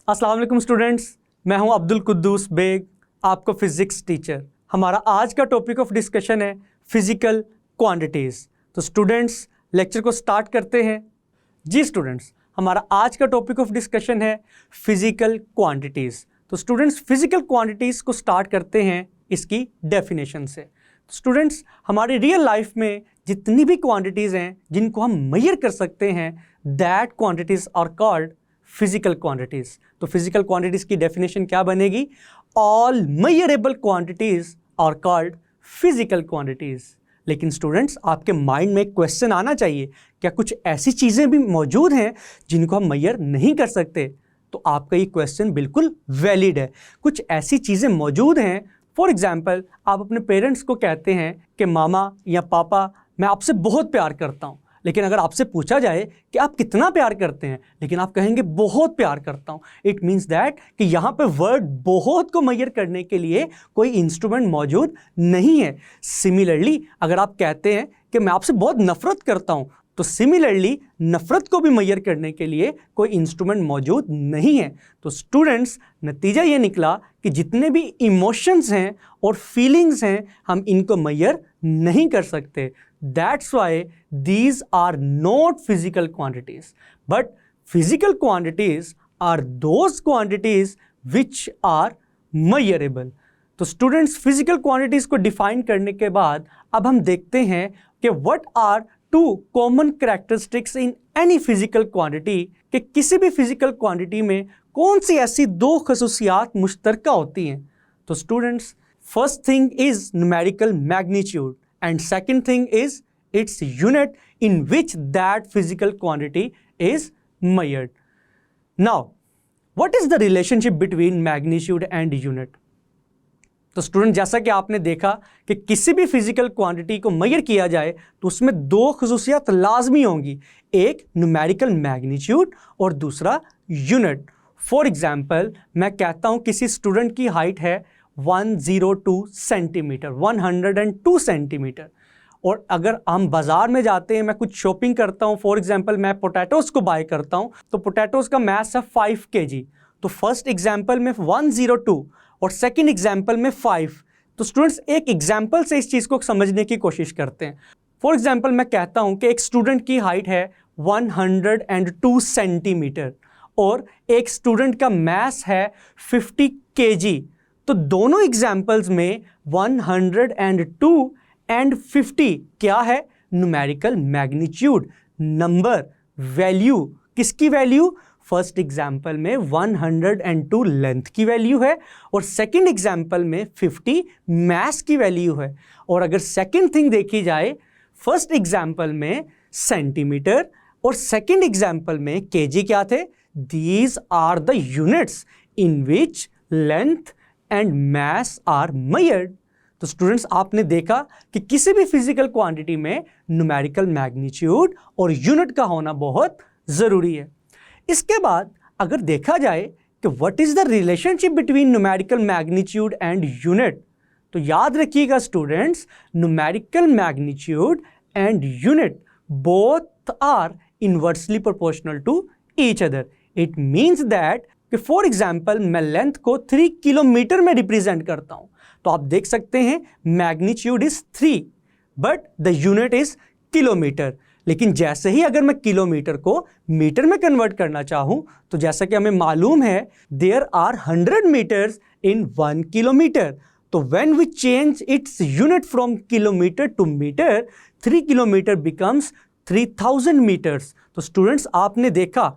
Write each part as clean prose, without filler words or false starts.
अस्सलाम वालेकुम स्टूडेंट्स, मैं हूं अब्दुल कुद्दूस बेग, आपको फिज़िक्स टीचर। हमारा आज का टॉपिक ऑफ डिस्कशन है फिज़िकल क्वांटिटीज़। तो स्टूडेंट्स लेक्चर को स्टार्ट करते हैं। जी स्टूडेंट्स, हमारा आज का टॉपिक ऑफ डिस्कशन है फिज़िकल क्वांटिटीज़। तो स्टूडेंट्स फिज़िकल क्वांटिटीज़ को स्टार्ट करते हैं इसकी डेफिनेशन से। स्टूडेंट्स हमारी रियल लाइफ में जितनी भी क्वांटिटीज़ हैं जिनको हम मेजर कर सकते हैं, that quantities are called physical quantities. तो फिजिकल क्वांटिटीज़ की डेफिनेशन क्या बनेगी? All measurable quantities are called physical quantities. लेकिन स्टूडेंट्स आपके माइंड में एक क्वेश्चन आना चाहिए, क्या कुछ ऐसी चीज़ें भी मौजूद हैं जिनको हम मेजर नहीं कर सकते? तो आपका ये क्वेश्चन बिल्कुल वैलिड है। कुछ ऐसी चीज़ें मौजूद हैं, फॉर एग्जाम्पल आप अपने पेरेंट्स को कहते हैं कि मामा या पापा मैं आपसे बहुत प्यार करता हूँ, लेकिन अगर आपसे पूछा जाए कि आप कितना प्यार करते हैं, लेकिन आप कहेंगे बहुत प्यार करता हूँ, इट मीन्स दैट कि यहाँ पे वर्ड बहुत को मेजर करने के लिए कोई इंस्ट्रूमेंट मौजूद नहीं है। सिमिलरली अगर आप कहते हैं कि मैं आपसे बहुत नफरत करता हूँ, तो सिमिलरली नफरत को भी मेजर करने के लिए कोई इंस्ट्रूमेंट मौजूद नहीं है। तो स्टूडेंट्स नतीजा ये निकला कि जितने भी इमोशंस हैं और फीलिंग्स हैं हम इनको मेजर नहीं कर सकते। That's why these are not physical quantities, but physical quantities are those quantities which are measurable. तो स्टूडेंट्स फिजिकल क्वांटिटीज को डिफाइन करने के बाद अब हम देखते हैं कि what are two common characteristics in any physical quantity, कि किसी भी फिजिकल क्वांटिटी में कौन सी ऐसी दो खसूसियात मुश्तरका होती हैं। तो students first thing is numerical magnitude and second thing is its unit in which that physical quantity is measured. Now what is the relationship between magnitude and unit? तो स्टूडेंट जैसा कि आपने देखा कि किसी भी फिजिकल क्वांटिटी को major किया जाए तो उसमें दो खसूसियात लाजमी होंगी, एक न्यूमेरिकल मैग्नीट्यूड और दूसरा यूनिट। फॉर एग्जाम्पल मैं कहता हूं किसी स्टूडेंट की हाइट है 102 सेंटीमीटर, 102 सेंटीमीटर, और अगर हम बाज़ार में जाते हैं, मैं कुछ शॉपिंग करता हूं, फॉर एग्जांपल मैं पोटैटोज़ को बाय करता हूं, तो पोटैटोज़ का मास है 5 kg। तो फर्स्ट एग्जांपल में 102 और सेकंड एग्जांपल में 5। तो स्टूडेंट्स एक एग्जांपल से इस चीज़ को समझने की कोशिश करते हैं। फॉर एग्जांपल मैं कहता हूं कि एक स्टूडेंट की हाइट है 102 सेंटीमीटर और एक स्टूडेंट का मास है 50 kg। तो दोनों एग्जाम्पल्स में 102 एंड 50 क्या है? Numerical magnitude, number, value. किसकी वैल्यू? फर्स्ट एग्जाम्पल में 102 लेंथ की वैल्यू है और सेकंड एग्जाम्पल में 50 मास की वैल्यू है। और अगर सेकंड थिंग देखी जाए, फर्स्ट एग्जाम्पल में सेंटीमीटर और सेकंड एग्जाम्पल में केजी क्या थे? These are the units in which length and mass are measured. तो स्टूडेंट्स आपने देखा कि किसी भी फिजिकल क्वांटिटी में न्यूमेरिकल मैग्नीट्यूड और यूनिट का होना बहुत ज़रूरी है। इसके बाद अगर देखा जाए कि what is the relationship between numerical magnitude and unit, तो याद रखिएगा students, numerical magnitude and unit both are inversely proportional to each other. It means that कि फॉर एग्जाम्पल मैं लेंथ को 3 किलोमीटर में रिप्रेजेंट करता हूं, तो आप देख सकते हैं magnitude is 3 but the unit is kilometre. लेकिन जैसे ही अगर मैं किलोमीटर को मीटर में कन्वर्ट करना चाहूं, तो जैसा कि हमें मालूम है there are 100 metres in 1 kilometre. तो when we change its unit from kilometre to metre, 3 kilometre becomes 3000 metres. तो स्टूडेंट्स आपने देखा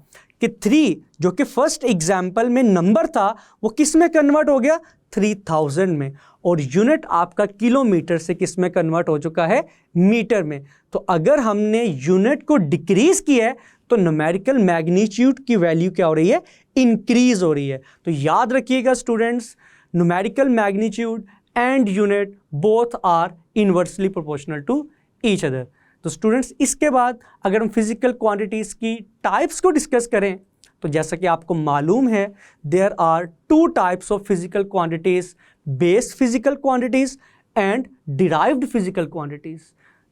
कि 3 जो कि फर्स्ट एग्जाम्पल में नंबर था वो किस में कन्वर्ट हो गया? 3000 में, और यूनिट आपका किलोमीटर से किस में कन्वर्ट हो चुका है? मीटर में। तो अगर हमने यूनिट को डिक्रीज किया है तो न्यूमेरिकल मैग्नीट्यूड की वैल्यू क्या हो रही है? इंक्रीज हो रही है। तो याद रखिएगा students, numerical magnitude and unit both are inversely proportional to each other. तो स्टूडेंट्स इसके बाद अगर हम फिजिकल क्वांटिटीज़ की टाइप्स को डिस्कस करें, तो जैसा कि आपको मालूम है there are 2 types of physical quantities, base physical quantities and derived physical quantities.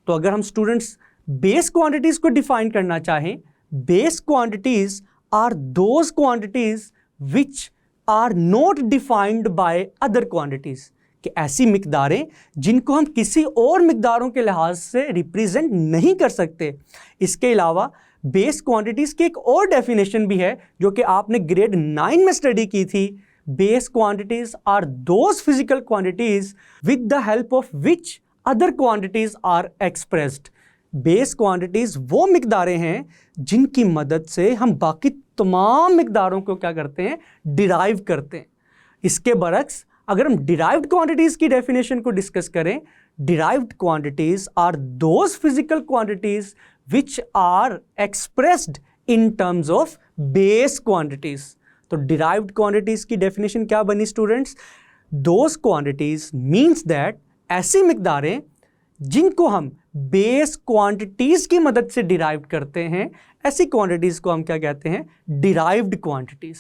तो अगर हम स्टूडेंट्स बेस क्वांटिटीज़ को डिफाइन करना चाहें, base quantities are those quantities which are not defined by other quantities, कि ऐसी मिकदारें जिनको हम किसी और मिकदारों के लिहाज से रिप्रेजेंट नहीं कर सकते। इसके अलावा बेस क्वांटिटीज की एक और डेफिनेशन भी है जो कि आपने ग्रेड 9 में स्टडी की थी। Base quantities are those physical quantities with the help of which other quantities are expressed. Base quantities वो मिकदारें हैं जिनकी मदद से हम बाकी तमाम मिकदारों को क्या करते हैं, डिराइव करते हैं। इसके बरक्स अगर हम डिराइव्ड क्वांटिटीज की डेफिनेशन को डिस्कस करें, derived quantities are those physical quantities which are expressed in terms of base quantities. तो डिराइव्ड क्वांटिटीज की डेफिनेशन क्या बनी students? Those quantities means that ऐसी मिकदारें जिनको हम बेस क्वांटिटीज की मदद से डिराइव करते हैं, ऐसी क्वांटिटीज को हम क्या कहते हैं, डिराइव्ड क्वांटिटीज।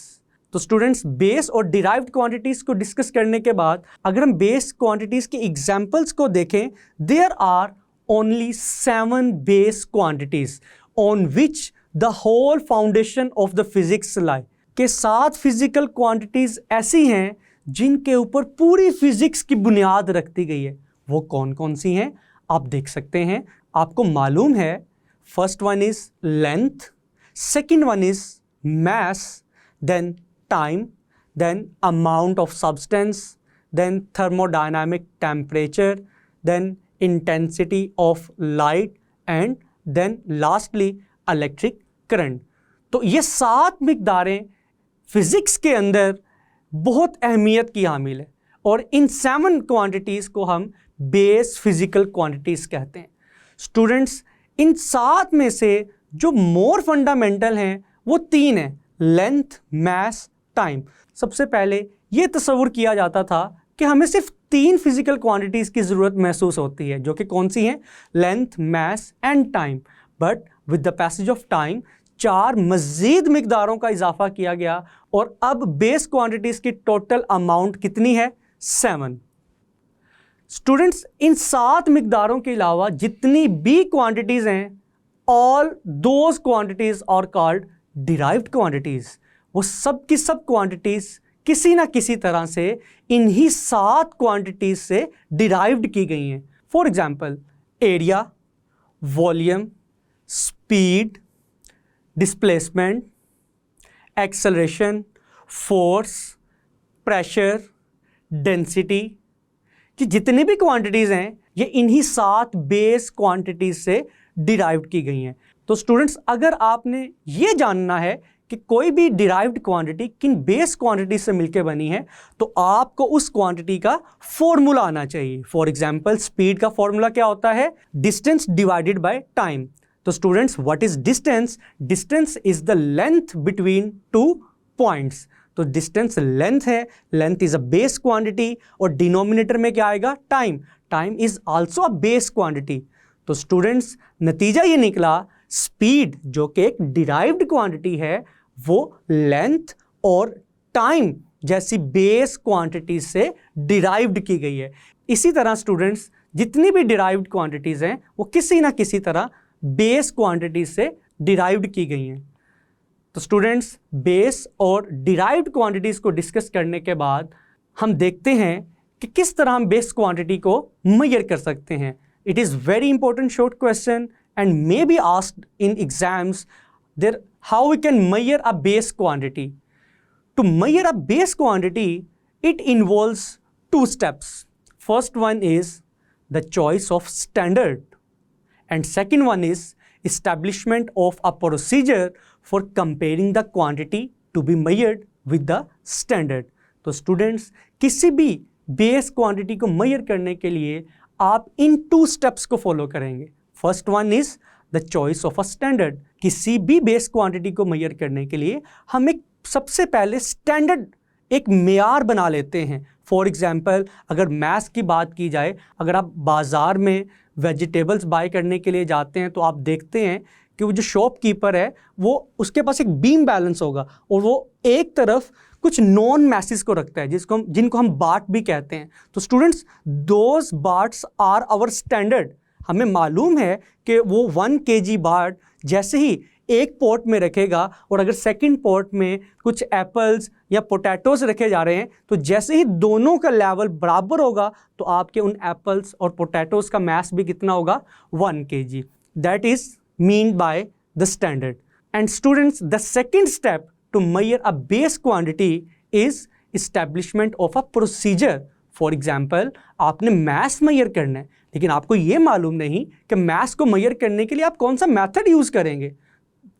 तो स्टूडेंट्स, बेस और डिराइव्ड क्वांटिटीज को डिस्कस करने के बाद अगर हम बेस क्वांटिटीज के एग्जांपल्स को देखें, there are only 7 base quantities on which the whole foundation of the physics lie. के 7 फिजिकल क्वांटिटीज ऐसी हैं जिनके ऊपर पूरी फिजिक्स की बुनियाद रखती गई है। वो कौन कौन सी हैं आप देख सकते हैं। आपको मालूम है, first one is length, second one is mass, then time, then amount of substance, then thermodynamic temperature, then intensity of light, and then lastly electric current। तो ये 7 मिकदारें फिजिक्स के अंदर बहुत अहमियत की हामिल है और इन 7 क्वांटिटीज को हम बेस फिजिकल क्वांटिटीज कहते हैं। स्टूडेंट्स, इन 7 में से जो मोर फंडामेंटल हैं वो 3 हैं, लेंथ, मैस, टाइम। सबसे पहले ये तस्वुर किया जाता था कि हमें सिर्फ 3 फिजिकल क्वांटिटीज की जरूरत महसूस होती है, जो कि कौन सी हैं, length, mass and time. But with the passage of time 4 मजीद मिकदारों का इजाफा किया गया और अब बेस क्वांटिटीज की टोटल अमाउंट कितनी है, 7। स्टूडेंट्स, इन 7 मिकदारों के अलावा जितनी भी क्वांटिटीज हैं, all those quantities are called derived quantities. वो सब की सब क्वांटिटीज किसी ना किसी तरह से इन्हीं 7 क्वांटिटीज से डिराइव्ड की गई हैं। For example, area, volume, speed, displacement, acceleration, force, pressure, density, कि जितनी भी क्वांटिटीज़ हैं ये इन्हीं 7 बेस क्वांटिटीज से डिराइव्ड की गई हैं। तो स्टूडेंट्स, अगर आपने ये जानना है कि कोई भी डिराइव्ड क्वांटिटी किन बेस क्वांटिटी से मिलकर बनी है, तो आपको उस क्वांटिटी का फॉर्मूला आना चाहिए। फॉर एग्जाम्पल, स्पीड का फॉर्मूला क्या होता है, डिस्टेंस डिवाइडेड बाय टाइम। तो students, what is distance? Distance is the length between 2 points. तो डिस्टेंस लेंथ है, length is a base quantity और डिनोमिनेटर में क्या आएगा, time. Time is also a base quantity. तो स्टूडेंट्स, नतीजा ये निकला, स्पीड जो कि एक डिराइव्ड क्वांटिटी है वो लेंथ और टाइम जैसी बेस क्वांटिटी से डिराइव्ड की गई है। इसी तरह स्टूडेंट्स, जितनी भी डिराइव्ड क्वांटिटीज हैं वो किसी ना किसी तरह बेस क्वांटिटी से डिराइव्ड की गई हैं। तो स्टूडेंट्स, बेस और डिराइव्ड क्वांटिटीज को डिस्कस करने के बाद हम देखते हैं कि किस तरह हम बेस क्वांटिटी को मेजर कर सकते हैं। It is very important short question and may be asked in exams there how we can measure a base quantity. To measure a base quantity, it involves 2 steps. First one is the choice of standard and second one is establishment of a procedure for comparing the quantity to be measured with the standard. तो students, किसी भी base quantity को measure करने के लिए आप इन 2 steps को follow करेंगे। First one is the choice of a standard. किसी भी बेस क्वांटिटी को मेजर करने के लिए हम एक सबसे पहले स्टैंडर्ड एक मेयार बना लेते हैं। फॉर एग्जांपल, अगर मैथ्स की बात की जाए, अगर आप बाज़ार में वेजिटेबल्स बाय करने के लिए जाते हैं तो आप देखते हैं कि वो जो शॉपकीपर है वो उसके पास एक बीम बैलेंस होगा और वो एक तरफ कुछ नॉन मैसेज को रखता है जिनको हम बाट भी कहते हैं। तो स्टूडेंट्स, दोज बाट्स आर आवर स्टैंडर्ड। हमें मालूम है कि वो 1 kg बाट जैसे ही एक पॉट में रखेगा और अगर सेकंड पॉट में कुछ एप्पल्स या पोटैटोज रखे जा रहे हैं तो जैसे ही दोनों का लेवल बराबर होगा तो आपके उन एप्पल्स और पोटैटोज का मास भी कितना होगा 1 kg. That is mean by the standard. And students, the second step to measure a base quantity is establishment of a procedure. For example, आपने मास मेजर करना है लेकिन आपको ये मालूम नहीं कि मास को मेजर करने के लिए आप कौन सा मेथड यूज़ करेंगे.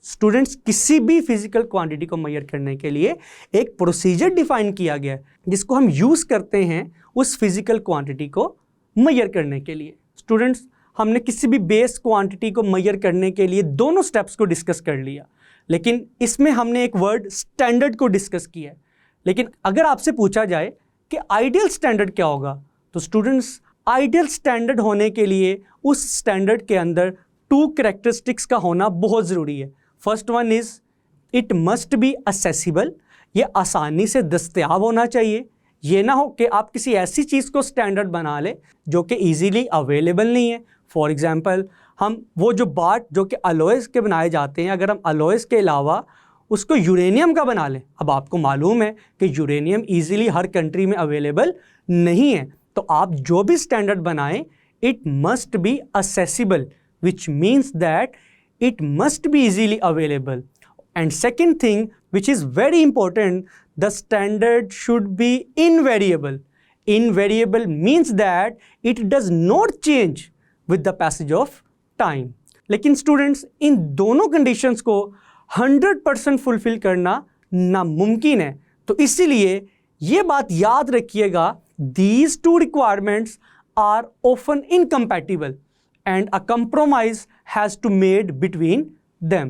स्टूडेंट्स, किसी भी फिजिकल क्वांटिटी को मेजर करने के लिए एक प्रोसीजर डिफाइन किया गया है जिसको हम यूज़ करते हैं उस फिजिकल क्वांटिटी को मेजर करने के लिए. स्टूडेंट्स, हमने किसी भी बेस क्वांटिटी को मेजर करने के लिए दोनों स्टेप्स को डिस्कस कर लिया, लेकिन इसमें हमने एक वर्ड स्टैंडर्ड को डिस्कस किया है. लेकिन अगर आपसे पूछा जाए कि आइडियल स्टैंडर्ड क्या होगा, तो स्टूडेंट्स, आइडियल स्टैंडर्ड होने के लिए उस स्टैंडर्ड के अंदर 2 कैरेक्टरिस्टिक्स का होना बहुत ज़रूरी है. First one is it must be accessible. ये आसानी से दस्तयाब होना चाहिए. ये ना हो कि आप किसी ऐसी चीज़ को स्टैंडर्ड बना लें जो कि ईजीली अवेलेबल नहीं है. फॉर एग्जांपल, हम वो जो बार्ट जो कि अलॉयज़ के बनाए जाते हैं, अगर हम अलॉयज़ के अलावा उसको यूरेनियम का बना लें, अब आपको मालूम है कि यूरेनियम ईजीली हर कंट्री में अवेलेबल नहीं है, तो आप जो भी स्टैंडर्ड बनाएं it must be accessible, which means that it must be easily available. And second thing, which is very important, the standard should be invariable. Invariable means that it does not change with the passage of time. लेकिन students, इन दोनों conditions को 100% fulfil करना नामुमकिन है. तो इसीलिए ये बात याद रखिएगा, these two requirements are often incompatible and a compromise has to made between them.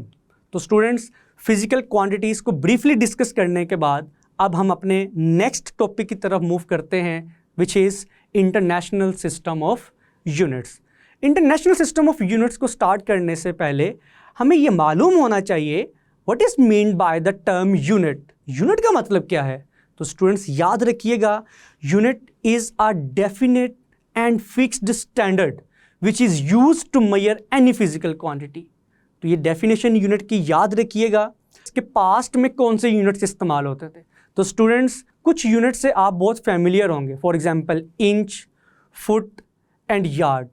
तो स्टूडेंट्स, फिजिकल क्वांटिटीज़ को ब्रीफली डिस्कस करने के बाद अब हम अपने नेक्स्ट टॉपिक की तरफ मूव करते हैं, which is international system of units. International system of units को स्टार्ट करने से पहले हमें ये मालूम होना चाहिए what is mean by the term unit. Unit का मतलब क्या है? तो स्टूडेंट्स, याद रखिएगा, unit is a definite and fixed standard which is used to measure any physical quantity. तो ये डेफिनेशन यूनिट की याद रखिएगा. इसके पास्ट में कौन से यूनिट्स इस्तेमाल होते थे? तो स्टूडेंट्स, कुछ यूनिट से आप बहुत फैमिलियर होंगे. For example, inch, foot and yard.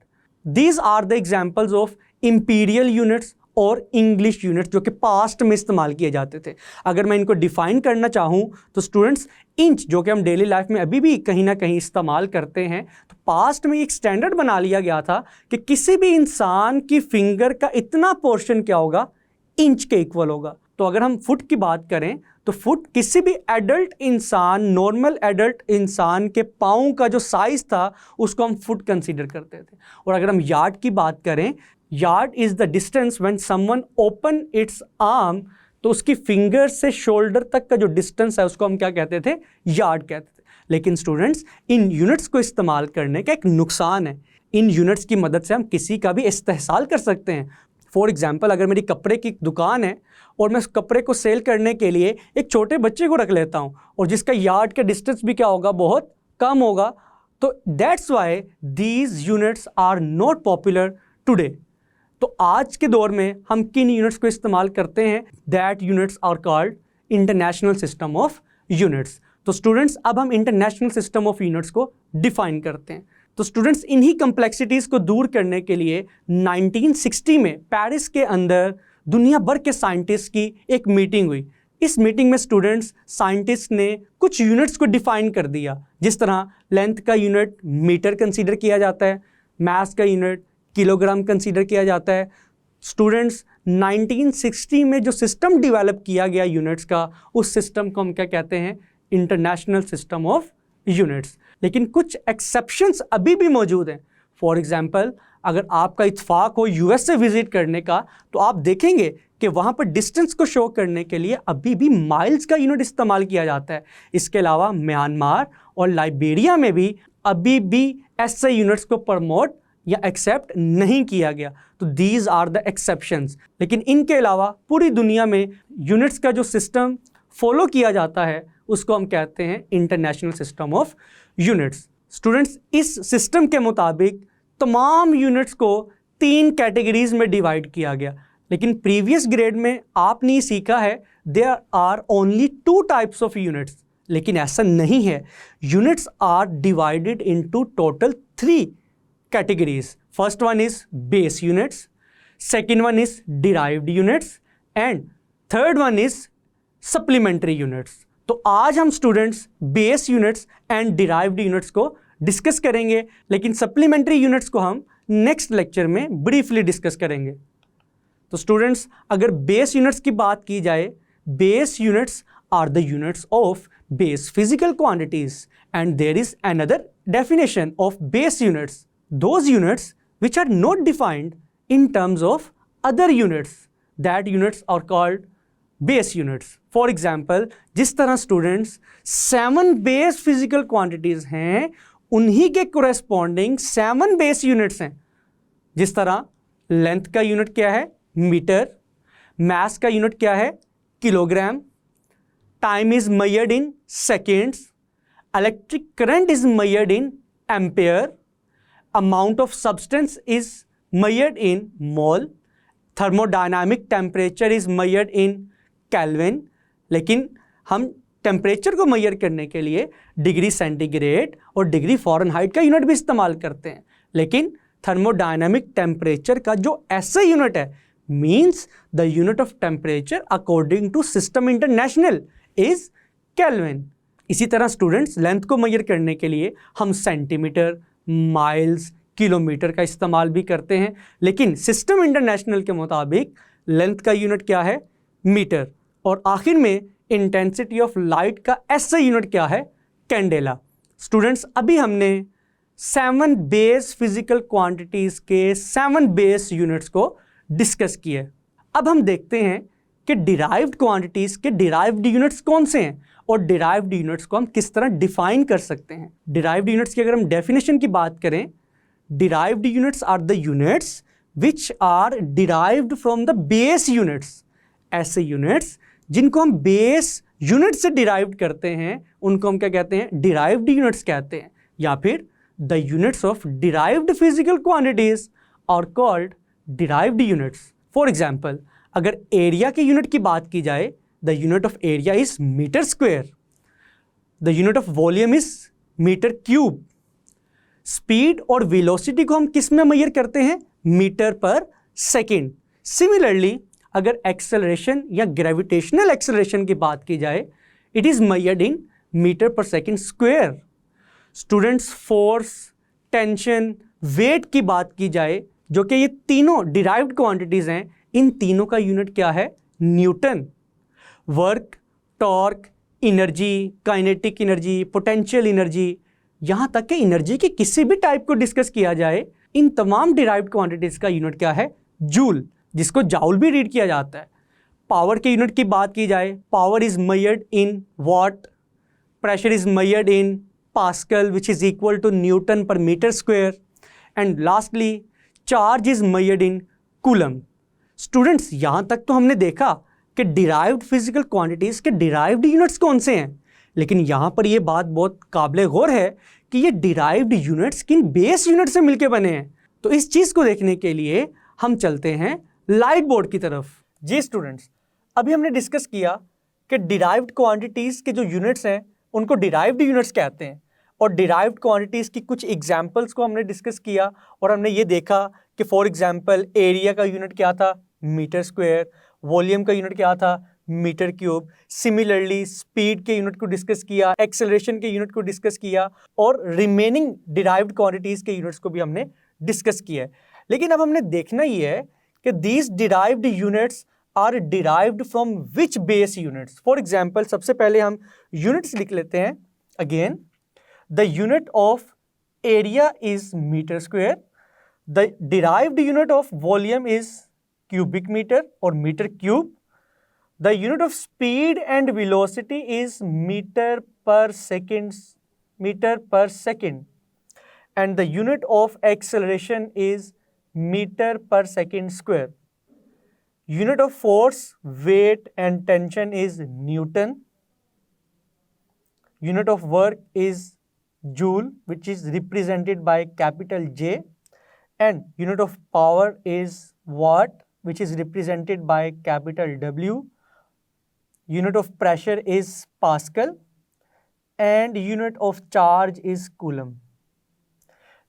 These are the examples of imperial units और इंग्लिश यूनिट्स जो कि पास्ट में इस्तेमाल किए जाते थे. अगर मैं इनको डिफाइन करना चाहूँ तो स्टूडेंट्स, इंच जो कि हम डेली लाइफ में अभी भी कहीं ना कहीं इस्तेमाल करते हैं, तो पास्ट में एक स्टैंडर्ड बना लिया गया था कि किसी भी इंसान की फिंगर का इतना पोर्शन क्या होगा, इंच के इक्वल होगा. तो अगर हम फुट की बात करें तो फुट किसी भी एडल्ट इंसान, नॉर्मल एडल्ट इंसान के पाँव का जो साइज़ था उसको हम फुट कंसीडर करते थे. और अगर हम यार्ड की बात करें, yard is the distance when someone open it's arm, तो उसकी फिंगर से शोल्डर तक का जो डिस्टेंस है उसको हम क्या कहते थे, यार्ड कहते थे. लेकिन स्टूडेंट्स, इन यूनिट्स को इस्तेमाल करने का एक नुकसान है. इन यूनिट्स की मदद से हम किसी का भी इस्तेहसाल कर सकते हैं. फॉर एग्जांपल, अगर मेरी कपड़े की दुकान है और मैं उस कपड़े को सेल करने के लिए एक छोटे बच्चे को रख लेता हूँ और जिसका यार्ड का डिस्टेंस भी क्या होगा, बहुत कम होगा, तो that's why these units are not popular today. तो आज के दौर में हम किन यूनिट्स को इस्तेमाल करते हैं? That units are called international system of units. तो स्टूडेंट्स, अब हम इंटरनेशनल सिस्टम ऑफ यूनिट्स को डिफाइन करते हैं. तो स्टूडेंट्स, इन्हीं कम्प्लेक्सिटीज़ को दूर करने के लिए 1960 में पेरिस के अंदर दुनिया भर के साइंटिस्ट की एक मीटिंग हुई. इस मीटिंग में स्टूडेंट्स, साइंटिस्ट ने कुछ यूनिट्स को डिफाइन कर दिया. जिस तरह लेंथ का यूनिट मीटर कंसीडर किया जाता है, मास का यूनिट किलोग्राम कंसीडर किया जाता है. स्टूडेंट्स, 1960 में जो सिस्टम डेवलप किया गया यूनिट्स का, उस सिस्टम को हम क्या कहते हैं? International system of units. लेकिन कुछ एक्सेप्शंस अभी भी मौजूद हैं. फॉर एग्जांपल, अगर आपका इत्फाक हो यूएस से विजिट करने का, तो आप देखेंगे कि वहाँ पर डिस्टेंस को शो करने के लिए अभी भी माइल्स का यूनिट इस्तेमाल किया जाता है. इसके अलावा म्यांमार और लाइबेरिया में भी अभी भी ऐसे यूनिट्स को प्रमोट या एक्सेप्ट नहीं किया गया. तो दीज आर द एक्सेप्शंस. लेकिन इनके अलावा पूरी दुनिया में यूनिट्स का जो सिस्टम फॉलो किया जाता है उसको हम कहते हैं international system of units. Students, इस सिस्टम के मुताबिक तमाम यूनिट्स को 3 कैटेगरीज में डिवाइड किया गया. लेकिन प्रीवियस ग्रेड में आपने ये सीखा है there are only 2 types of units, लेकिन ऐसा नहीं है। Units are divided into total 3 categories. First one is base units, second one is derived units and third one is supplementary units. तो आज हम students base units and derived units को discuss करेंगे, लेकिन सप्लीमेंट्री यूनिट्स को हम next lecture में briefly discuss करेंगे। तो स्टूडेंट्स, अगर बेस यूनिट्स की बात की जाए, base units are the units of base physical quantities and there is another definition of base units, those units which are not defined in terms of other units, that units are called base units. For example, जिस तरह students 7 base physical quantities हैं उन्हीं के corresponding 7 base units हैं। जिस तरह length का unit क्या है? मीटर। मास का यूनिट क्या है? Kilogram. Time is measured in seconds. Electric current is measured in ampere. amount of substance is measured in mole, thermodynamic temperature is measured in Kelvin, लेकिन हम टेम्परेचर को मेजर करने के लिए डिग्री सेंटीग्रेड और डिग्री फ़ारेनहाइट का unit भी इस्तेमाल करते हैं, लेकिन थर्मोडायनामिक टेम्परेचर का जो ऐसा यूनिट है means the unit of temperature according to system international is kelvin. इसी तरह स्टूडेंट्स लेंथ को मेजर करने के लिए हम सेंटीमीटर, माइल्स, किलोमीटर का इस्तेमाल भी करते हैं, लेकिन सिस्टम इंटरनेशनल के मुताबिक लेंथ का यूनिट क्या है? मीटर। और आखिर में इंटेंसिटी ऑफ लाइट का ऐसा यूनिट क्या है? कैंडेला। स्टूडेंट्स, अभी हमने 7 बेस फिजिकल क्वांटिटीज के 7 बेस यूनिट्स को डिस्कस किए। अब हम देखते हैं कि डिराइव्ड क्वांटिटीज के डिराइव्ड यूनिट्स कौन से हैं और डिराइव्ड यूनिट्स को हम किस तरह डिफाइन कर सकते हैं। डिराइव्ड यूनिट्स की अगर हम डेफिनेशन की बात करें, derived units are the units which are derived from the base units. ऐसे यूनिट्स जिनको हम बेस यूनिट से डिराइव्ड करते हैं उनको हम क्या कहते हैं? डिराइव्ड यूनिट्स कहते हैं, या फिर the units of derived physical quantities are called derived units. For example, अगर एरिया के यूनिट की बात की जाए, the unit of area is meter square, the unit of volume is meter cube। Speed और वेलोसिटी को हम किस में मेजर करते हैं? Metre per second. सिमिलरली, अगर एक्सेलरेशन या ग्रेविटेशनल एक्सेलरेशन की बात की जाए, it is measured in metre per second square. Students, force, tension, weight की बात की जाए, जो कि ये तीनों डिराइव्ड क्वांटिटीज हैं, इन तीनों का यूनिट क्या है? Newton. Work, torque, energy, kinetic energy, potential energy, यहाँ तक कि एनर्जी के किसी भी टाइप को डिस्कस किया जाए, इन तमाम डिराइव्ड क्वांटिटीज का यूनिट क्या है? जूल, जिसको जाउल भी रीड किया जाता है। पावर के यूनिट की बात की जाए, power is measured in watt, pressure is measured in pascal which is equal to newton per metre square, and lastly charge is measured in coulomb. Students, यहाँ तक तो हमने देखा कि डिराइव्ड फिजिकल क्वांटिटीज़ के डिराइव्ड यूनिट्स कौन से हैं, लेकिन यहाँ पर ये बात बहुत काबिल गौर है कि ये डिराइव्ड यूनिट्स किन बेस यूनिट से मिलके बने हैं। तो इस चीज़ को देखने के लिए हम चलते हैं लाइट बोर्ड की तरफ। जी स्टूडेंट्स, अभी हमने डिस्कस किया कि डिराइव्ड क्वांटिटीज़ के जो यूनिट्स हैं उनको डिराइव्ड यूनिट्स कहते हैं, और डिराइव्ड क्वांटिटीज़ की कुछ एग्जाम्पल्स को हमने डिस्कस किया, और हमने ये देखा कि फॉर एग्जाम्पल एरिया का यूनिट क्या था? Metre square. वॉल्यूम का यूनिट क्या था? Metre cube. सिमिलरली स्पीड के यूनिट को डिस्कस किया, एक्सेलरेशन के यूनिट को डिस्कस किया, और रिमेनिंग डिराइव्ड क्वांटिटीज़ के यूनिट्स को भी हमने डिस्कस किया है। लेकिन अब हमने देखना ही है कि these derived units are derived from which base units. For example, सबसे पहले हम यूनिट्स लिख लेते हैं। Again, the unit of area is metre square, the derived unit of volume is cubic meter or meter cube, the unit of speed and velocity is meter per second, and the unit of acceleration is meter per second square. Unit of force, weight and tension is Newton. Unit of work is joule, which is represented by capital J, and unit of power is watt, which is represented by capital W. Unit of pressure is Pascal and unit of charge is Coulomb.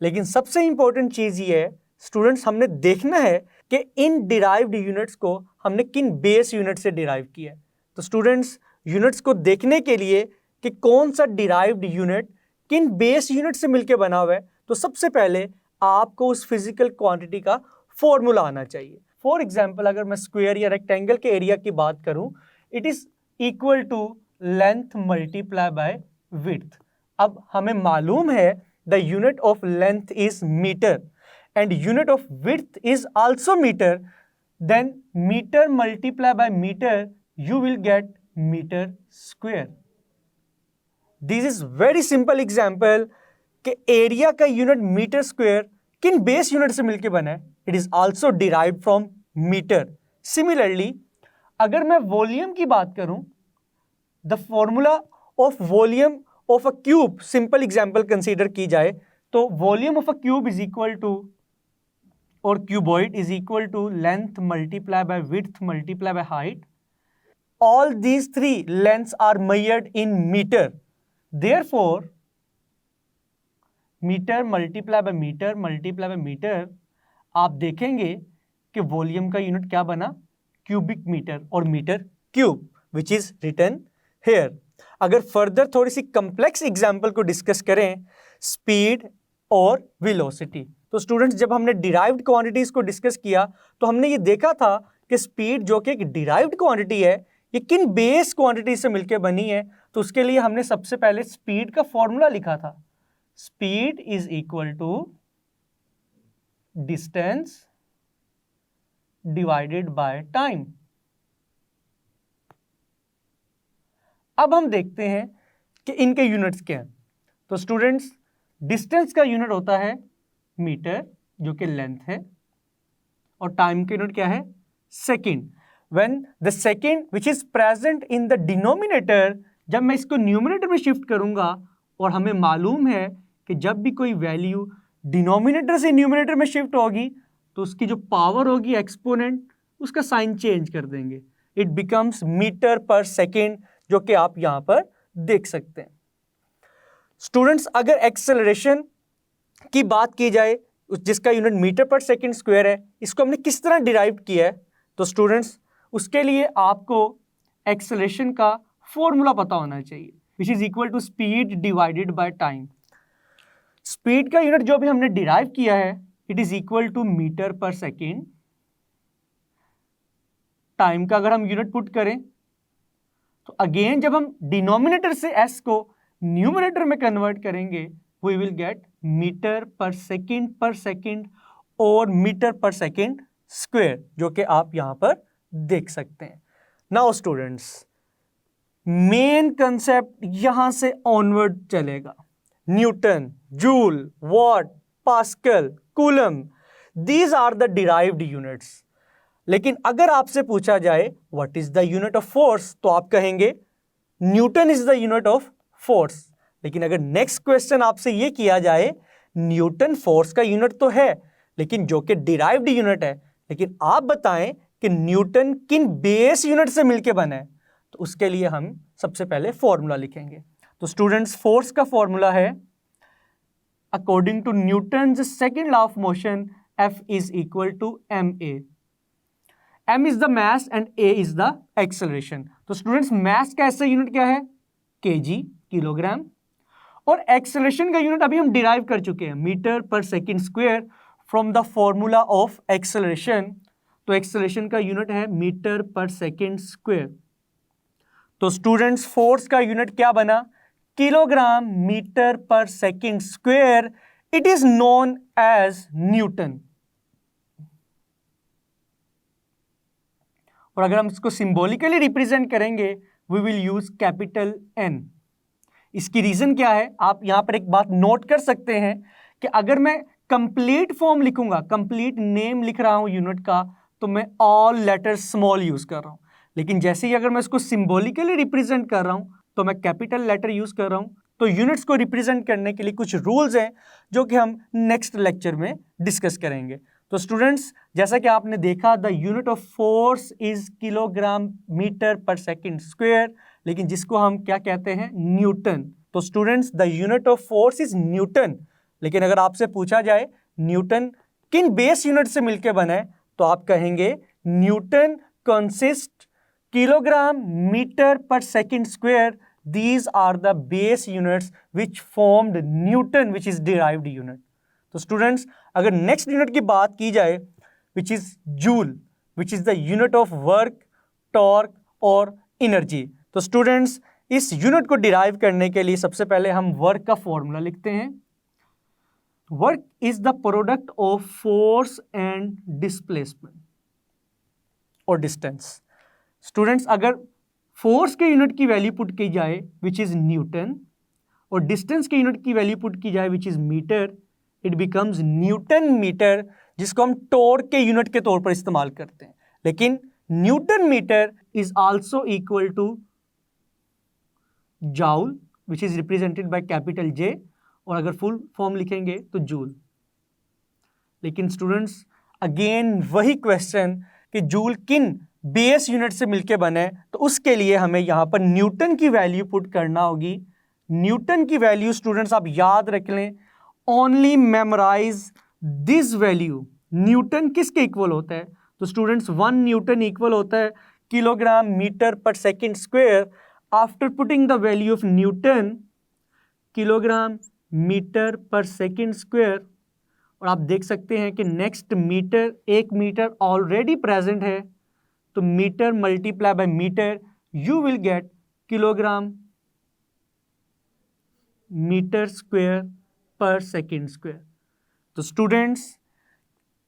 लेकिन सबसे important चीज़ ये है students, हमने देखना है कि इन derived units को हमने किन बेस यूनिट से डिराइव किया है। तो स्टूडेंट्स, यूनिट्स को देखने के लिए कि कौन सा डिराइव्ड यूनिट किन बेस यूनिट से मिलकर बना हुआ है, तो सबसे पहले आपको उस फिजिकल क्वांटिटी का फॉर्मूला आना चाहिए। फॉर एग्जाम्पल, अगर मैं स्क्वायर या रेक्टेंगल के एरिया की बात करूं, it is equal to length multiply by width. अब हमें मालूम है the unit of length is metre and unit of width is also meter, then meter multiply by meter, you will get meter square. This is very simple example कि area का unit metre square किन base unit से मिलके बना है, it is also derived from metre. Similarly अगर मैं volume की बात करूं, the formula of volume of a cube, simple example consider की जाए तो volume of a cube is equal to, और cuboid is equal to length multiply by width multiply by height. All these three lengths are measured in meter. Therefore, meter multiply by meter multiply by meter, आप देखेंगे कि volume का unit क्या बना, cubic metre और metre cube, which is written here. अगर further थोड़ी सी कम्प्लेक्स एग्जाम्पल को डिस्कस करें, स्पीड और वेलोसिटी, तो स्टूडेंट्स जब हमने डिराइव्ड क्वांटिटीज को डिस्कस किया तो हमने ये देखा था कि स्पीड जो कि एक डिराइव्ड क्वांटिटी है, ये किन बेस क्वांटिटी से मिलकर बनी है। तो उसके लिए हमने सबसे पहले स्पीड का फॉर्मूला लिखा था, speed is equal to distance divided by time. अब हम देखते हैं कि इनके यूनिट्स क्या हैं। तो स्टूडेंट्स, डिस्टेंस का यूनिट होता है मीटर जो कि लेंथ है, और टाइम का यूनिट क्या है, second. When the second which is present in the denominator, जब मैं इसको न्यूमरेटर में शिफ्ट करूंगा, और हमें मालूम है कि जब भी कोई वैल्यू डिनोमिनेटर से न्यूमरेटर में शिफ्ट होगी तो उसकी जो पावर होगी एक्सपोनेंट, उसका साइन चेंज कर देंगे, it becomes metre per second, जो कि आप यहां पर देख सकते हैं। स्टूडेंट्स, अगर एक्सेलरेशन की बात की जाए जिसका unit metre per second square है, इसको हमने किस तरह डिराइव किया है, तो स्टूडेंट्स उसके लिए आपको एक्सेलरेशन का फॉर्मूला पता होना चाहिए, which is equal to speed divided by time. Speed का यूनिट जो भी हमने डिराइव किया है, it is equal to metre per second. Time का अगर हम यूनिट पुट करें तो अगेन जब हम डिनोमिनेटर से एस को न्यूमरेटर में कन्वर्ट करेंगे, we will get metre per second और मीटर पर सेकेंड स्क्वायर, जो कि आप यहां पर देख सकते हैं। नाउ स्टूडेंट्स, मेन कंसेप्ट यहां से ऑनवर्ड चलेगा। Newton, joule, watt, pascal, coulomb, these are the derived units. लेकिन अगर आपसे पूछा जाए what is the unit of force, तो आप कहेंगे newton is the unit of force. लेकिन अगर नेक्स्ट क्वेश्चन आपसे ये किया जाए, न्यूटन फोर्स का यूनिट तो है लेकिन जो कि डिराइव्ड यूनिट है, लेकिन आप बताएं कि न्यूटन किन बेस यूनिट से मिलके बना है, तो उसके लिए हम सबसे पहले फॉर्मूला लिखेंगे। तो स्टूडेंट्स, फोर्स का फॉर्मूला है according to Newton's second law of motion, F is equal to ma। m is the mass and a is the acceleration. तो स्टूडेंट्स, मास का ऐसा यूनिट क्या है, kg, किलोग्राम, और एक्सेलरेशन का यूनिट अभी हम डिराइव कर चुके हैं, metre per second square, from the formula of acceleration. तो एक्सेलरेशन का यूनिट है मीटर पर सेकेंड स्क्वायर। तो स्टूडेंट्स, फोर्स का यूनिट क्या बना, kilogram metre per second square. It is known as newton. और अगर हम इसको सिंबॉलिकली रिप्रेजेंट करेंगे, we will use capital N। इसकी रीजन क्या है, आप यहां पर एक बात नोट कर सकते हैं कि अगर मैं कंप्लीट फॉर्म लिखूंगा, कंप्लीट नेम लिख रहा हूं यूनिट का, तो मैं ऑल लेटर्स स्मॉल यूज कर रहा हूं। लेकिन जैसे ही अगर मैं इसको सिंबॉलिकली रिप्रेजेंट कर रहा हूं तो मैं कैपिटल लेटर यूज कर रहा हूं। तो यूनिट्स को रिप्रेजेंट करने के लिए कुछ रूल्स हैं जो कि हम नेक्स्ट लेक्चर में डिस्कस करेंगे। तो स्टूडेंट्स जैसा कि आपने देखा the unit of force is kilogram metre per second square, लेकिन जिसको हम क्या कहते हैं, न्यूटन। तो students the unit of force is newton, लेकिन अगर आपसे पूछा जाए न्यूटन किन बेस यूनिट से मिलकर बना है, तो आप कहेंगे Newton consist kilogram metre per second square, these are the base units which formed Newton, which is derived unit. तो स्टूडेंट्स अगर नेक्स्ट यूनिट की बात की जाए which is joule, which is the unit of work, torque और energy. तो students इस unit को डिराइव करने के लिए सबसे पहले हम वर्क का फॉर्मूला लिखते हैं। Work is the product of force and displacement और डिस्टेंस। स्टूडेंट्स अगर फोर्स के यूनिट की वैल्यू पुट की जाए विच इज न्यूटन और डिस्टेंस के यूनिट की वैल्यू पुट की जाए which is metre, it becomes newton metre, जिसको हम टॉर्क के यूनिट के तौर पर इस्तेमाल करते हैं। लेकिन newton metre is also equal to joule which is represented by capital J, और अगर फुल फॉर्म लिखेंगे तो जूल। लेकिन स्टूडेंट्स अगेन वही क्वेश्चन कि जूल किन बेस यूनिट से मिलके बने, तो उसके लिए हमें यहां पर न्यूटन की वैल्यू पुट करना होगी। न्यूटन की वैल्यू स्टूडेंट्स आप याद रख लें, only memorise this value. Newton किसके इक्वल होता है, तो स्टूडेंट्स 1 न्यूटन इक्वल होता है kilogram metre per second square. After putting the value of newton kilogram metre per second square, और आप देख सकते हैं कि next metre, 1 metre already present है, तो metre multiply by metre, you will get kilogram metre square per second square. तो students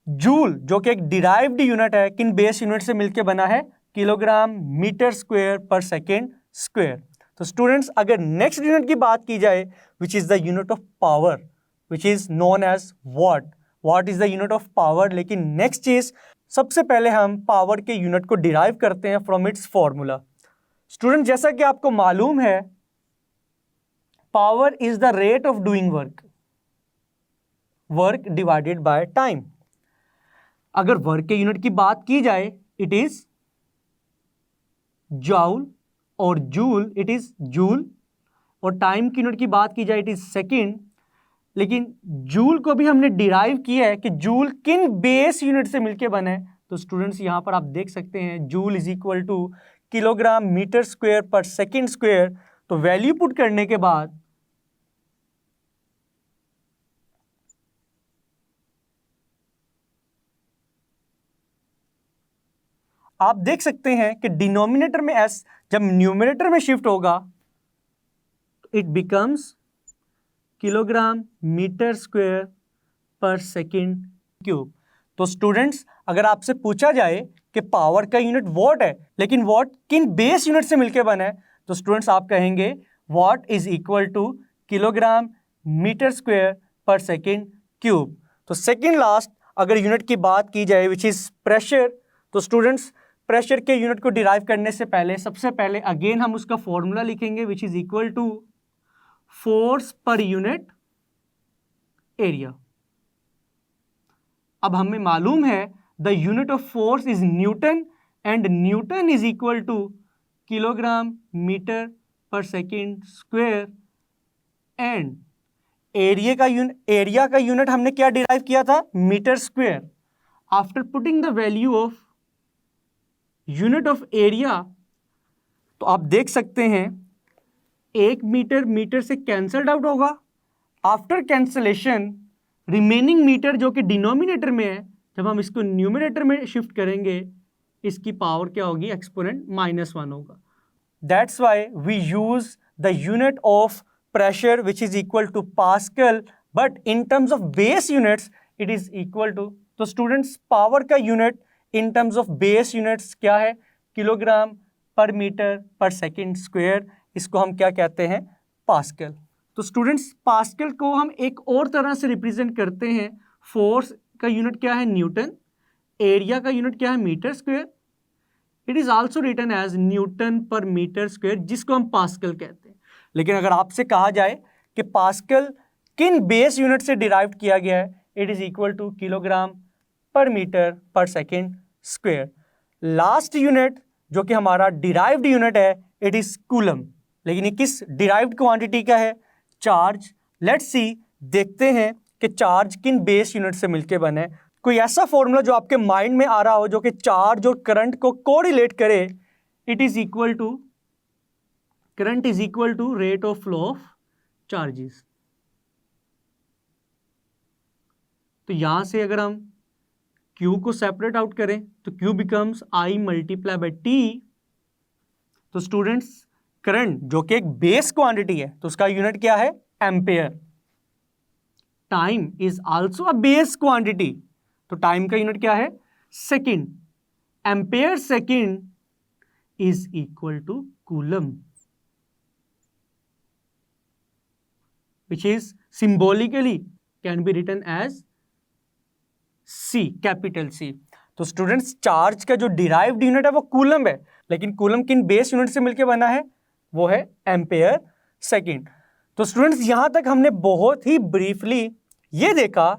joule जो कि एक डिराइव्ड यूनिट है, किन बेस यूनिट से मिलकर बना है, kilogram metre square per second square. तो स्टूडेंट्स अगर नेक्स्ट यूनिट की बात की जाए which is the unit of power, which is known as watt. Watt is the unit of power, लेकिन नेक्स्ट चीज सबसे पहले हम पावर के यूनिट को डिराइव करते हैं फ्रॉम इट्स फॉर्मूला। स्टूडेंट जैसा कि आपको मालूम है power is the rate of doing work, work divided by time. अगर वर्क के यूनिट की बात की जाए इट इज जाउल, और जूल इट इज जूल, और टाइम की यूनिट की बात की जाए इट इज सेकेंड। लेकिन जूल को भी हमने डिराइव किया है कि जूल किन बेस यूनिट से मिलके बने, तो स्टूडेंट्स यहां पर आप देख सकते हैं joule is equal to kilogram metre square per second square. तो वैल्यू पुट करने के बाद आप देख सकते हैं कि डिनोमिनेटर में एस जब न्यूमरेटर में शिफ्ट होगा it becomes kilogram metre square per second cube. तो स्टूडेंट्स अगर आपसे पूछा जाए कि पावर का यूनिट वॉट है, लेकिन वॉट किन बेस यूनिट से मिलकर बना है, तो स्टूडेंट्स आप कहेंगे what is equal to kilogram metre square per second cube. तो सेकंड लास्ट अगर यूनिट की बात की जाए विच इज प्रेशर, तो स्टूडेंट्स प्रेशर के यूनिट को डिराइव करने से पहले सबसे पहले अगेन हम उसका फॉर्मूला लिखेंगे which is equal to force per unit area. अब हमें मालूम है the unit of force is newton and newton is equal to kilogram metre per second square, and area का यूनिट हमने क्या डिराइव किया था, metre square. After putting the value of unit of area, तो आप देख सकते हैं 1 मीटर मीटर से कैंसल्ड आउट होगा। आफ्टर कैंसलेशन रिमेनिंग मीटर जो कि डिनोमिनेटर में है, जब हम इसको न्यूमरेटर में शिफ्ट करेंगे इसकी पावर क्या होगी, एक्सपोनेंट -1 होगा। That's why we use the unit of pressure which is equal to pascal, but in terms of base units it is equal to, तो स्टूडेंट्स पावर का unit in terms of base units क्या है, kilogram per metre per second square, इसको हम क्या कहते हैं, pascal. तो स्टूडेंट्स पास्कल को हम एक और तरह से रिप्रेजेंट करते हैं, फोर्स का यूनिट क्या है, न्यूटन, एरिया का यूनिट क्या है, metre square. It is also written as newton per metre square, जिसको हम पास्कल कहते हैं। लेकिन अगर आपसे कहा जाए कि पास्कल किन बेस यूनिट से डिराइव किया गया है, it is equal to kilogram per metre per second square. Last unit जो कि हमारा डिराइव्ड यूनिट है, इट इज कूलम। लेकिन ये किस डिराइव्ड क्वांटिटी का है? चार्ज। लेट्स सी, देखते हैं कि चार्ज किन बेस यूनिट से मिलके बने। कोई ऐसा फॉर्मूला जो आपके माइंड में आ रहा हो जो कि चार्ज और करंट को कोरिलेट करे। It is equal to, current is equal to rate of flow of charges. तो यहां से अगर हम Q को सेपरेट आउट करें तो Q becomes I multiply by T। तो स्टूडेंट्स, करंट जो कि एक बेस क्वांटिटी है तो उसका यूनिट क्या है? Ampere. Time is also a base quantity, तो टाइम का यूनिट क्या है? Second. Ampere second is equal to coulomb, which is symbolically can be written as C, capital C। तो स्टूडेंट्स, चार्ज का जो डिराइव्ड यूनिट है वो कूलम है, लेकिन कूलम किन बेस यूनिट से मिलकर बना है? वो है एम्पेयर सेकेंड। तो स्टूडेंट्स, यहां तक हमने बहुत ही ब्रीफली ये देखा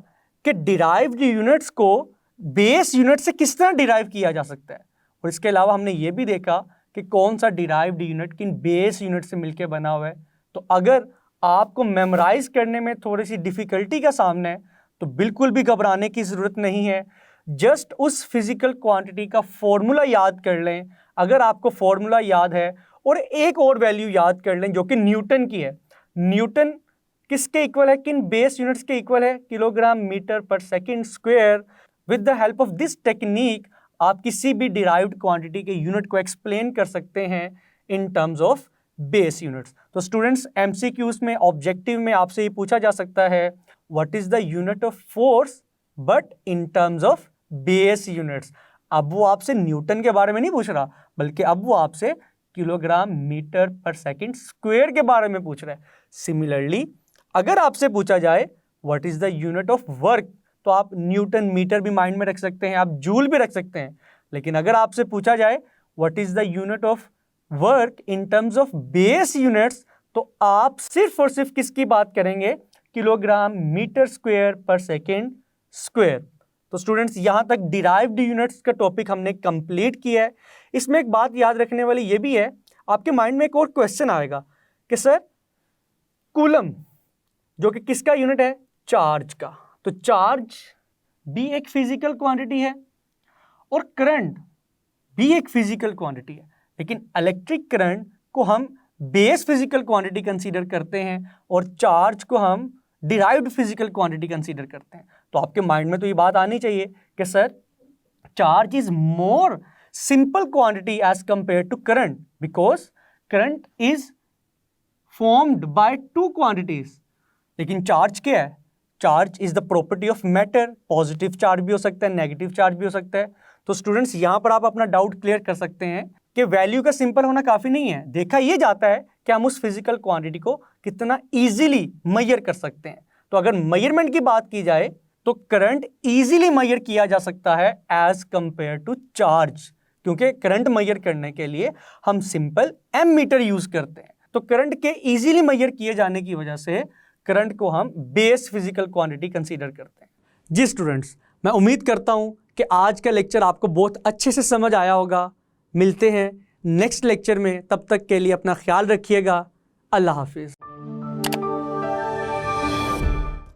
कि डिराइव्ड यूनिट्स को बेस यूनिट से किस तरह डिराइव किया जा सकता है, और इसके अलावा हमने ये भी देखा कि कौन सा डिराइव्ड यूनिट किन बेस यूनिट से मिलकर बना हुआ है। तो अगर आपको मेमोराइज करने में थोड़ी सी डिफिकल्टी का सामना है तो बिल्कुल भी घबराने की ज़रूरत नहीं है। जस्ट उस फिजिकल क्वांटिटी का फॉर्मूला याद कर लें, अगर आपको फॉर्मूला याद है, और एक और वैल्यू याद कर लें जो कि न्यूटन की है। न्यूटन किसके इक्वल है? किन बेस यूनिट्स के इक्वल है? Kilogram metre per second square. With the help of this technique आप किसी भी डिराइव्ड क्वांटिटी के यूनिट को एक्सप्लेन कर सकते हैं इन टर्म्स ऑफ बेस यूनिट्स। तो स्टूडेंट्स, एमसीक्यूज में, ऑब्जेक्टिव में आपसे ये पूछा जा सकता है what is the unit of force but in terms of base units. अब वो आपसे न्यूटन के बारे में नहीं पूछ रहा, बल्कि अब वो आपसे kilogram metre per second square के बारे में पूछ रहा है। सिमिलरली, अगर आपसे पूछा जाए what is the unit of work, तो आप न्यूटन मीटर भी माइंड में रख सकते हैं, आप जूल भी रख सकते हैं। लेकिन अगर आपसे पूछा जाए what is the unit of work in terms of base units, तो आप सिर्फ और सिर्फ किसकी बात करेंगे? किलोग्राम मीटर स्क्वायर पर सेकेंड स्क्वायर। तो स्टूडेंट्स, यहां तक डिराइव्ड यूनिट्स का टॉपिक हमने कंप्लीट किया है। इसमें एक बात याद रखने वाली ये भी है, आपके माइंड में एक और क्वेश्चन आएगा कि सर, कूलम जो कि किसका यूनिट है? चार्ज का। तो चार्ज भी एक फिजिकल क्वांटिटी है और करंट भी एक फिजिकल क्वांटिटी है, लेकिन इलेक्ट्रिक करंट को हम बेस फिजिकल क्वांटिटी कंसीडर करते हैं और चार्ज को हम डिराइव्ड फिजिकल क्वांटिटी कंसीडर करते हैं। तो आपके माइंड में तो ये बात आनी चाहिए कि sir, charge is more simple quantity as compare to current, because current is formed by two quantities. लेकिन चार्ज क्या है? Charge is the property of matter. Positive charge भी हो सकता है, नेगेटिव चार्ज भी हो सकता है। तो स्टूडेंट्स, यहां पर आप अपना डाउट क्लियर कर सकते हैं कि वैल्यू का सिंपल होना काफी नहीं है। देखा यह जाता है कि हम उस फिजिकल क्वांटिटी को कितना इजीली मेजर कर सकते हैं। तो अगर मेजरमेंट की बात की जाए तो करंट इजीली मेजर किया जा सकता है एज कंपेयर टू चार्ज, क्योंकि करंट मेजर करने के लिए हम सिंपल एमीटर यूज करते हैं। तो करंट के इजीली मेजर किए जाने की वजह से करंट को हम बेस फिजिकल क्वांटिटी कंसीडर करते हैं। जी स्टूडेंट्स, मैं उम्मीद करता हूं कि आज का लेक्चर आपको बहुत अच्छे से समझ आया होगा। मिलते हैं नेक्स्ट लेक्चर में, तब तक के लिए अपना ख्याल रखिएगा। अल्लाह हाफिज़।